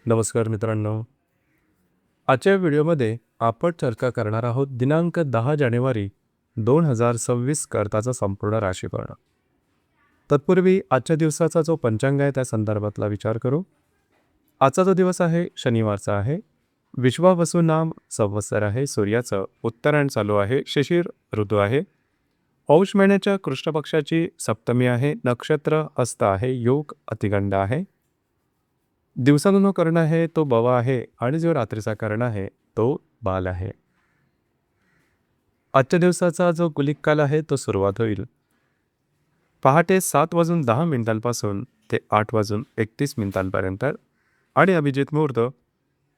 नमस्कार मित्रांनो. आजच्या व्हिडिओमध्ये आपण चर्चा करणार आहोत दिनांक 10 जानेवारी 2026 करताचा संपूर्ण राशीफळ. तत्पूर्वी आजच्या दिवसाचा जो पंचांग आहे त्या संदर्भातला विचार करू. आजचा जो दिवस आहे शनिवारचा आहे. विश्वावसु नाम संवत्सर आहे. सूर्याचं उत्तरायण चालू आहे. शिशिर ऋतू आहे. पौष महिन्याच्या कृष्ण पक्षाची सप्तमी आहे. नक्षत्र हस्त आहे. योग अतिगंड आहे. दिवसाचा जो कर्ण आहे तो बवा आहे आणि जो रात्रीचा कर्ण आहे तो बाल आहे. आजच्या दिवसाचा जो गुलिक काल आहे तो सुरुवात होईल पहाटे 7:10 ते 8:31 आणि अभिजित मुहूर्त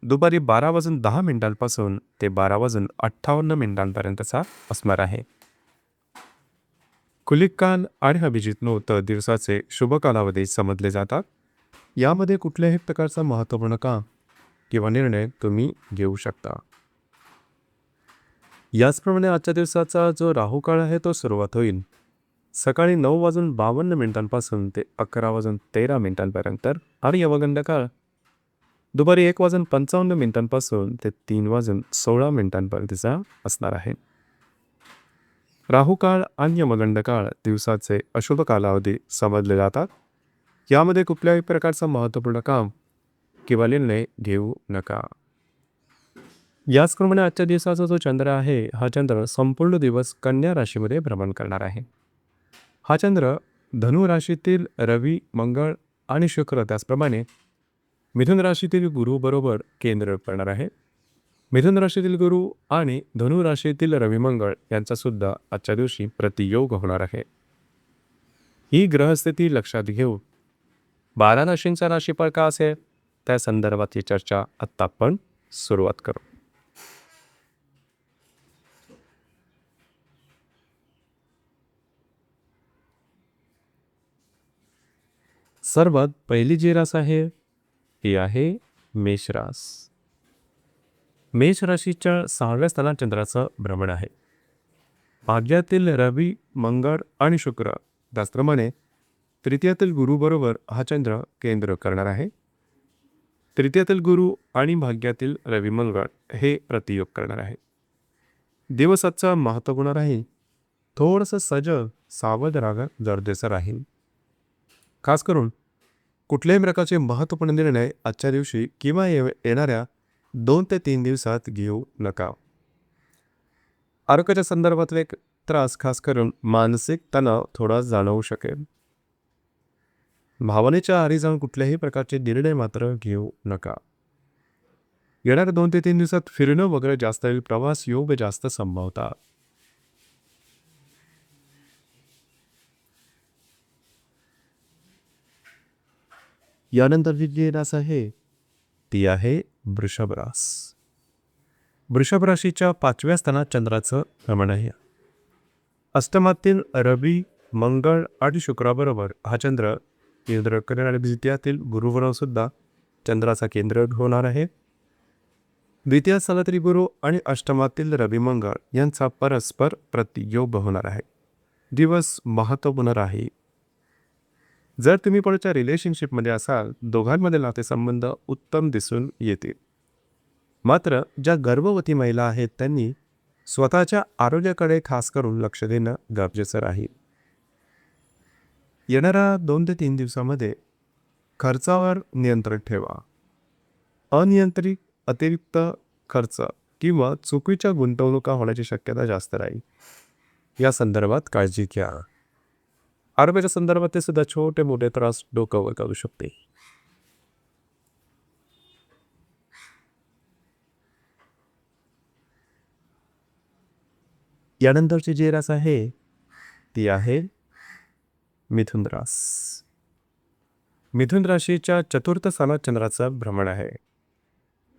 दुपारी 12:10 ते 12:58 असणार आहे. गुलिक काल आणि अभिजित मुहूर्त दिवसाचे शुभ कालावधी समजले जातात. यामध्ये कुठल्याही प्रकारचा महत्त्वपूर्ण काम किंवा निर्णय तुम्ही घेऊ शकता. याचप्रमाणे आजच्या दिवसाचा जो राहू काळ आहे तो सुरुवात होईल सकाळी 9:52 ते 11:13 आणि यमगंड काळ दुपारी 1:55 ते 3:16 असणार आहे. राहू काळ आणि यमगंड काळ दिवसाचे अशुभ कालावधी समजले जातात. यामध्ये कुठल्याही प्रकारचं महत्त्वपूर्ण काम किंवा निर्णय घेऊ नका. याचप्रमाणे आजच्या दिवसाचा जो चंद्र आहे हा चंद्र संपूर्ण दिवस कन्या राशीमध्ये भ्रमण करणार आहे. हा चंद्र धनु राशीतील रवी, मंगळ आणि शुक्र त्याचप्रमाणे मिथुन राशीतील गुरु बरोबर केंद्र करणार आहे. मिथुन राशीतील गुरु आणि धनु राशीतील रवी मंगळ यांचा सुद्धा आजच्या दिवशी प्रतियोग होणार आहे. ही ग्रहस्थिती लक्षात घेऊन 12 राशींचा राशीफळ का असेल त्या संदर्भातली चर्चा आत्ता आपण सुरुवात करू. सर्वात पहिली जी रास आहे ती आहे मेष रास. मेष राशीच्या 6व्या स्थानात चंद्राचं भ्रमण आहे. भाग्यातील रवी, मंगळ आणि शुक्र त्याचप्रमाणे तृतीयातील गुरु बरोबर हा चंद्र केंद्र करणार आहे. तृतीयातील गुरु आणि भाग्यातील रवी मंगळ हे प्रतियोग करणार आहे. दिवसाचा महत्त्वपूर्ण राहील थोडंसं सजग सावध राग गरजेचं राहील. खास करून कुठल्याही प्रकारचे महत्त्वपूर्ण निर्णय आजच्या दिवशी किंवा येणाऱ्या 2 ते 3 दिवसात घेऊ नका. आरोग्याच्या संदर्भातले एक त्रास खास करून मानसिक तणाव थोडा जाणवू शकेल. भावनेच्या आहारी जाऊन कुठल्याही प्रकारचे निर्णय मात्र घेऊ नका. येणाऱ्या 2 ते 3 दिवसात फिरणं वगैरे जास्त होईल. प्रवास योग जास्त संभवतात. यानंतरची जी रास आहे ती आहे वृषभ रास. वृषभ राशीच्या 5व्या स्थानात चंद्राचं भ्रमण आहे. अष्टमातील रवी, मंगळ आणि शुक्राबरोबर हा चंद्र केंद्र करणार आणि द्वितीयातील गुरुबरोबर सुद्धा चंद्राचा केंद्र होणार आहे. द्वितीय स्थानातील गुरु आणि अष्टमातील रवी मंगळ यांचा परस्पर प्रतियोग होणार आहे. दिवस महत्त्वपूर्ण राहील. जर तुम्ही पुढच्या रिलेशनशिपमध्ये असाल दोघांमध्ये नातेसंबंध उत्तम दिसून येतील. मात्र ज्या गर्भवती महिला आहेत त्यांनी स्वतःच्या आरोग्याकडे खास करून लक्ष देणं गरजेचं राहील. येणाऱ्या 2 ते 3 दिवसामध्ये खर्चावर नियंत्रण ठेवा. अनियंत्रित अतिरिक्त खर्च किंवा चुकीच्या गुंतवणुका होण्याची शक्यता जास्त राहील. या संदर्भात काळजी घ्या. आरोग्याच्या संदर्भात ते सुद्धा छोटे मोठे त्रास डोक्यावर करू शकते. यानंतरची जी रास आहे ती आहे मिथुन रास. मिथुन राशीच्या 4थ्या स्थानात चंद्राचं भ्रमण आहे.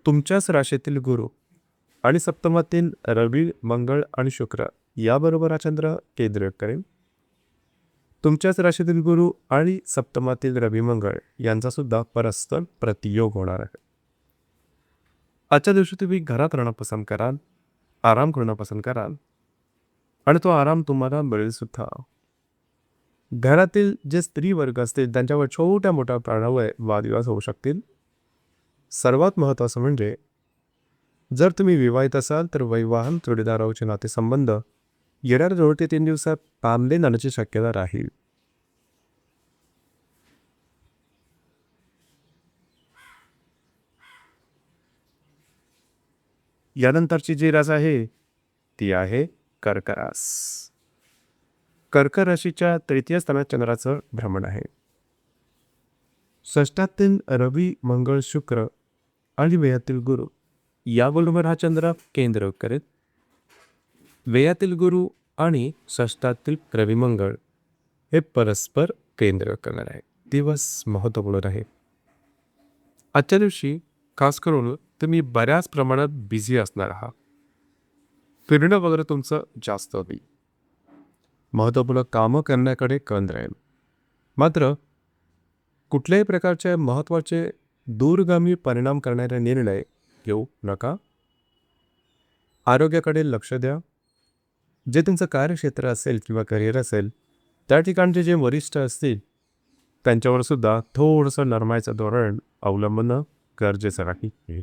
तुमच्याच राशीतील गुरु आणि सप्तमातील रवी, मंगळ आणि शुक्र याबरोबर हा चंद्र केंद्र करेल. तुमच्याच राशीतील गुरु आणि सप्तमातील रवी मंगळ यांचा सुद्धा परस्पर प्रतियोग होणार आहे. आजच्या दिवशी तुम्ही घरात राहणं पसंत कराल, आराम करणं पसंत कराल आणि तो आराम तुम्हाला मिळेल सुद्धा. घरातील जे स्त्री वर्ग असतील त्यांच्यावर छोट्या मोठ्या कारणामुळे वादविवाद होऊ शकतील. सर्वात महत्त्वाचं म्हणजे जर तुम्ही विवाहित असाल तर वैवाहन जोडीदाराचे नातेसंबंध येणाऱ्या 2 ते 3 दिवसात ताणले जाण्याची शक्यता राहील. यानंतरची जी रास आहे ती आहे कर्क रास. कर्क राशीच्या तृतीय स्थानात चंद्राचं भ्रमण आहे. षष्ठातील रवी, मंगळ, शुक्र आणि व्ययातील गुरु याबरोबर हा चंद्र केंद्र करेल. व्ययातील गुरु आणि षष्ठातील रवी मंगळ हे परस्पर केंद्र करणार आहे. दिवस महत्त्वपूर्ण आहे. आजच्या दिवशी खास करून तुम्ही बऱ्याच प्रमाणात बिझी असणार आहात. फिरणं वगैरे तुमचं जास्त होईल. महत्त्वपूर्ण कामं करण्याकडे कल राहील. मात्र कुठल्याही प्रकारचे महत्त्वाचे दूरगामी परिणाम करणारे निर्णय घेऊ नका. आरोग्याकडे लक्ष द्या. जे तुमचं कार्यक्षेत्र असेल किंवा करिअर असेल त्या ठिकाणचे जे वरिष्ठ असतील त्यांच्यावर सुद्धा थोडंसं नरमायचं धोरण अवलंबणं गरजेचं आहे.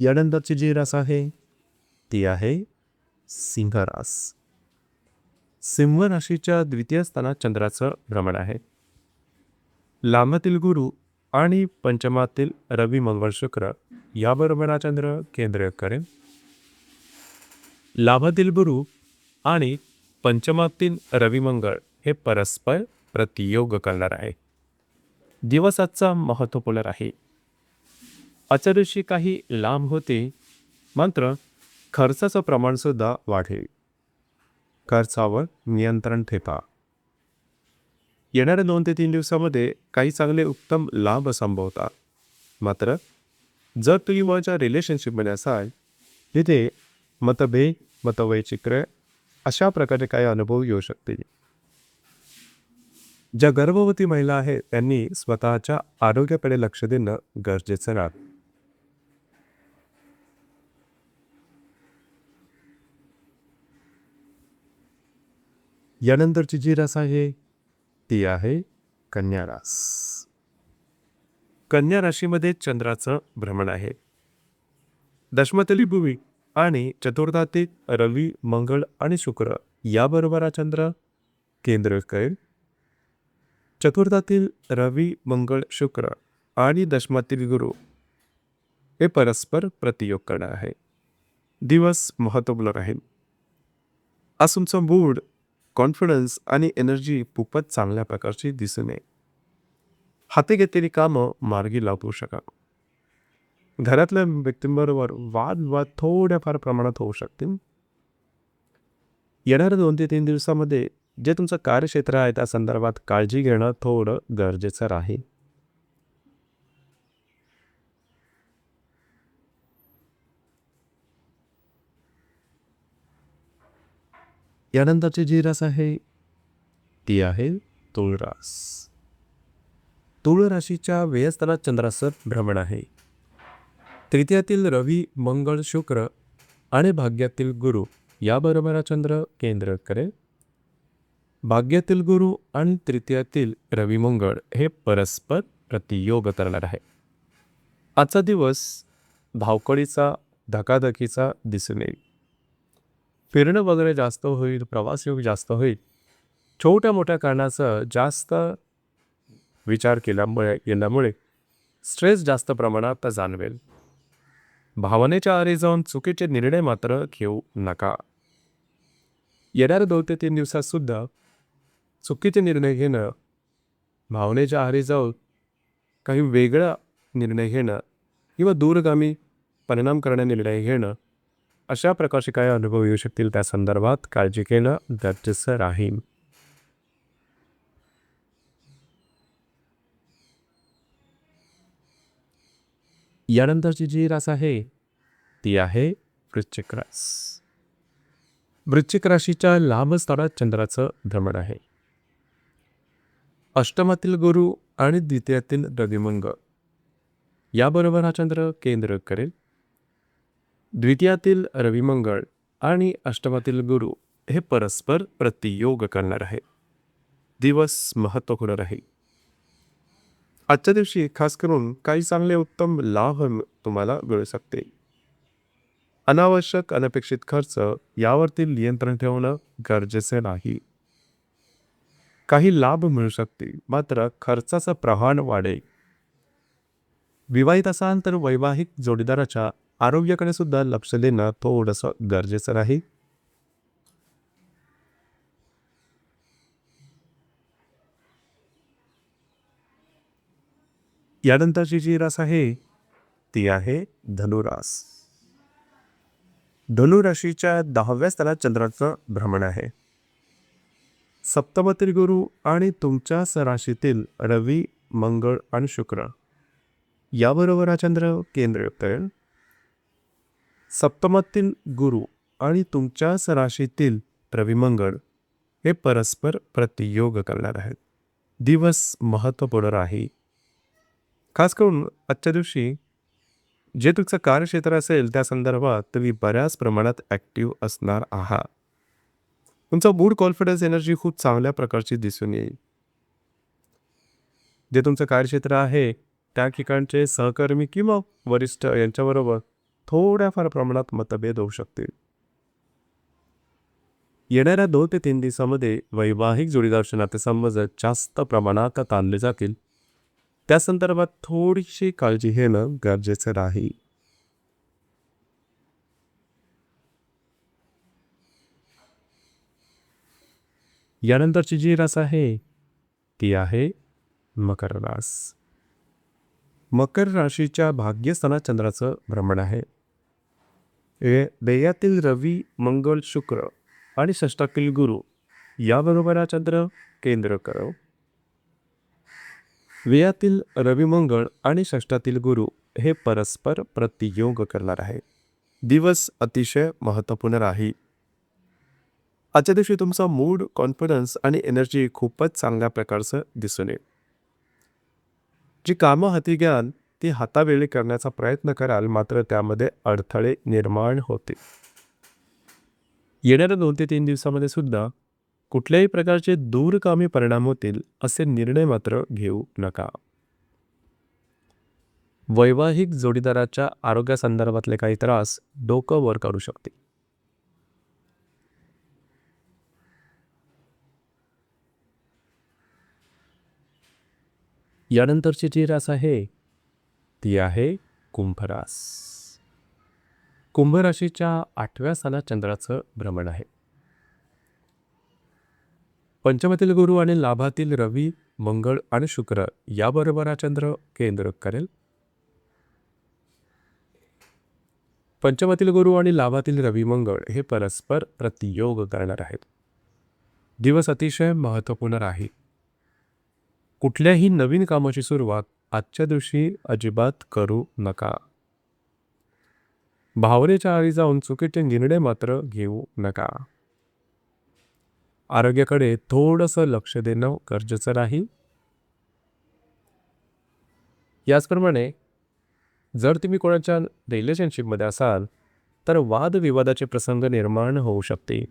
यानंतरची जी रास आहे ती आहे सिंह रास. सिंह राशीच्या द्वितीय स्थानात चंद्राचं भ्रमण आहे. लांबातील गुरु आणि पंचमातील रवी, मंगळ, शुक्र याबरोबर हा चंद्र केंद्र करेल. लाभातील गुरु आणि पंचमातील रवी, मंगळ हे परस्पर प्रतियोग करणार आहे. दिवसाचा महत्त्वपूर्ण आहे. आजच्या दिवशी काही लांब होते, मात्र खर्चाचं प्रमाण सुद्धा वाढेल. खर्चावर नियंत्रण ठेवा. येणाऱ्या 2 ते 3 दिवसामध्ये काही चांगले उत्तम लाभ संभवतात. मात्र जर तुम्ही माझ्या रिलेशनशिपमध्ये असाल तिथे मतभेद, मतवैचित्र्य अशा प्रकारे काही अनुभव येऊ शकतील. ज्या गर्भवती महिला आहेत त्यांनी स्वतःच्या आरोग्याकडे लक्ष देणं गरजेचं आहे. यानंतरची जी रास आहे ती आहे कन्या रास. कन्या राशीमध्ये चंद्राचं भ्रमण आहे. दशमतली भूमी आणि चतुर्थातील रवी, मंगळ आणि शुक्र याबरोबर हा चंद्र केंद्र करेल. चतुर्थातील रवी, मंगळ, शुक्र आणि दशमातील गुरु हे परस्पर प्रतियोग करणार आहे. दिवस महत्त्वपूर्ण राहील. आज तुमचा मूड, कॉन्फिडन्स आणि एनर्जी खूपच चांगल्या प्रकारची दिसून येईल. हाती घेतलेली कामं मार्गी लावू शका. घरातल्या व्यक्तींबरोबर वादविवाद थोड्याफार प्रमाणात होऊ शकतील. येणाऱ्या 2 ते 3 दिवसामध्ये जे तुमचं कार्यक्षेत्र आहे त्या संदर्भात काळजी घेणं थोडं गरजेचं राहील. यानंतरची जी रास आहे ती आहे तुळ रास. तुळ राशीच्या व्ययस्थानात चंद्राचं भ्रमण आहे. तृतीयातील रवी, मंगळ, शुक्र आणि भाग्यातील गुरु याबरोबर हा चंद्र केंद्र करेल. भाग्यातील गुरु आणि तृतीयातील रवी, मंगळ हे परस्पर प्रतियोग करणार आहे. आजचा दिवस धावपळीचा, धकाधकीचा दिसून येईल. फिरणं वगैरे जास्त होईल, प्रवास योग जास्त होईल. छोट्या मोठ्या कारणाचं जास्त विचार केल्यामुळे स्ट्रेस जास्त प्रमाणात जाणवेल. भावनेच्या आरी जाऊन चुकीचे निर्णय मात्र घेऊ नका. येणाऱ्या 2 ते 3 दिवसात सुद्धा चुकीचे निर्णय घेणं, भावनेच्या आहारी जाऊन काही वेगळा निर्णय घेणं किंवा दूरगामी परिणाम करणारे निर्णय घेणं अशा प्रकारचे काही अनुभव येऊ शकतील. त्या संदर्भात काळजी घेणं गरजेचं राहील. यानंतरची जी रास आहे ती आहे वृश्चिक रास. वृश्चिक राशीच्या लांब स्थानात चंद्राचं भ्रमण आहे. अष्टमातील गुरु आणि द्वितीयातील रवी, मंगळ याबरोबर हा चंद्र केंद्र करेल. द्वितीयातील रवी, मंगळ आणि अष्टमातील गुरु हे परस्पर प्रतियोग करणार आहे. दिवस महत्त्वपूर्ण राहील. आजच्या दिवशी खास करून काही चांगले उत्तम लाभ तुम्हाला मिळू शकते. अनावश्यक अनपेक्षित खर्च यावरती नियंत्रण ठेवणं गरजेचे नाही. काही लाभ मिळू शकतील मात्र खर्चाचं प्रमाण वाढेल. विवाहित असाल तर वैवाहिक जोडीदाराच्या आरोग्याकडे सुद्धा लक्ष देणं थोडंसं गरजेचं राहील. यानंतरची जी रास आहे ती आहे धनुरास. धनुराशीच्या 10व्या स्थलात चंद्राचं भ्रमण आहे. सप्तमतील गुरु आणि तुमच्याच राशीतील रवी, मंगळ आणि शुक्र याबरोबर हा चंद्र केंद्रयुक्त करेल. सप्तमातील गुरु आणि तुमच्याच राशीतील रवी मंगळ हे परस्पर प्रतियोग करणार आहेत. दिवस महत्त्वपूर्ण राहील. खास करून आजच्या दिवशी जे तुमचं कार्यक्षेत्र असेल त्या संदर्भात तुम्ही बऱ्याच प्रमाणात ॲक्टिव्ह असणार आहात. तुमचा मूड कॉन्फिडन्स एनर्जी खूप चांगल्या प्रकारची दिसून येईल. जे तुमचं कार्यक्षेत्र आहे त्या ठिकाणचे सहकर्मी किंवा वरिष्ठ यांच्याबरोबर थोड्याफार प्रमाणात मतभेद होऊ शकतील. येणाऱ्या 2 ते 3 दिवसामध्ये वैवाहिक जोडीदारचे नातेसंबंध जास्त प्रमाणात ताणले जातील. त्या संदर्भात थोडीशी काळजी घेणं गरजेचं राहील. यानंतरची जी रास आहे ती आहे मकर रास. मकर राशीच्या भाग्यस्थानात चंद्राचं भ्रमण आहे. बेयातील रवी, मंगळ, शुक्र आणि षष्ठातील गुरु याबरोबर हा चंद्र केंद्र करो. व्ययातील रवी, मंगळ आणि षष्ठातील गुरु हे परस्पर प्रतियोग करणार आहे. दिवस अतिशय महत्त्वपूर्ण राहील. आजच्या दिवशी तुमचा मूड, कॉन्फिडन्स आणि एनर्जी खूपच चांगल्या प्रकारचं दिसून येईल. जी कामं हाती घ्याल ती हातावेळी करण्याचा प्रयत्न कराल मात्र त्यामध्ये अडथळे निर्माण होतील. येणाऱ्या 2 ते 3 दिवसामध्ये सुद्धा कुठल्याही प्रकारचे दूरगामी परिणाम होतील असे निर्णय मात्र घेऊ नका. वैवाहिक जोडीदाराच्या आरोग्यासंदर्भातले काही त्रास डोकं वर काढू शकते. यानंतरची जी रास आहे ती आहे कुंभरास. कुंभ राशीच्या 8व्या स्थानात चंद्राचं भ्रमण आहे. पंचमातील गुरु आणि लाभातील रवी, मंगळ आणि शुक्र याबरोबर हा चंद्र केंद्र करेल. पंचमातील गुरु आणि लाभातील रवी, मंगळ हे परस्पर प्रतियोग करणार आहेत. दिवस अतिशय महत्त्वपूर्ण राहील. कुठल्याही नवीन कामाची सुरुवात आजच्या दिवशी अजिबात करू नका. भावनेच्या आळी जाऊन चुकीचे निर्णय मात्र घेऊ नका. आरोग्याकडे थोडंसं लक्ष देणं गरजेचं राहील. याचप्रमाणे जर तुम्ही कोणाच्या रिलेशनशिपमध्ये असाल तर वादविवादाचे प्रसंग निर्माण होऊ शकते.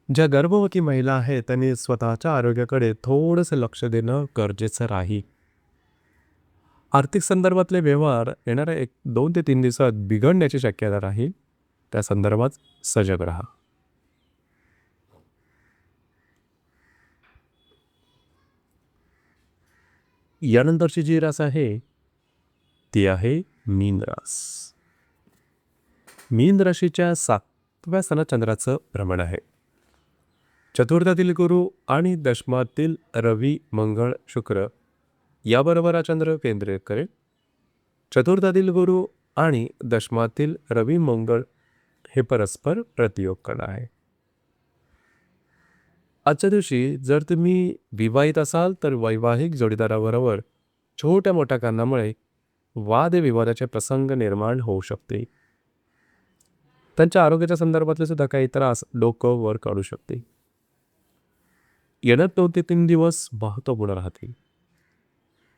ज्या गर्भवती महिला आहेत त्यांनी स्वतःच्या आरोग्याकडे थोडंसं लक्ष देणं गरजेचं राहील. आर्थिक संदर्भातले व्यवहार येणाऱ्या 2 ते 3 दिवसात बिघडण्याची शक्यता राहील. त्या संदर्भात सजग राहा. यानंतरची जी रास आहे ती आहे मीन रास. मीन राशीच्या 7व्या स्थानात चंद्राचं भ्रमण आहे. चतुर्थातील गुरु आणि दशमातील रवी, मंगळ, शुक्र याबरोबर हा चंद्र केंद्रित करेल. चतुर्थातील गुरु आणि दशमातील रवी, मंगळ हे परस्पर प्रतियोग करणार आहे. आजच्या दिवशी जर तुम्ही विवाहित असाल तर वैवाहिक जोडीदाराबरोबर छोट्या मोठ्या कारणामुळे वादविवादाचे प्रसंग निर्माण होऊ शकते. त्यांच्या आरोग्याच्या संदर्भातले सुद्धा काही त्रास डोकं वर काढू शकते. येणार 2 ते 3 दिवस महत्त्वपूर्ण राहतील.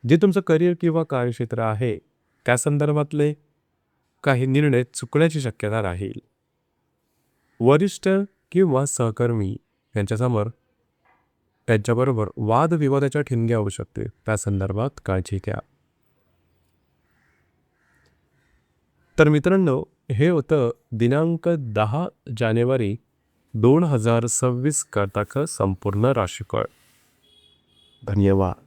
जे तुमचं करिअर किंवा कार्यक्षेत्र आहे त्या संदर्भातले काही निर्णय चुकण्याची शक्यता राहील. वरिष्ठ किंवा सहकर्मी यांच्यासमोर त्यांच्याबरोबर वादविवादाच्या ठिणग्या होऊ शकते, त्या संदर्भात काळजी घ्या. तर मित्रांनो, हे होतं दिनांक 10 जानेवारी 2026 करताचं संपूर्ण राशीफळ. धन्यवाद.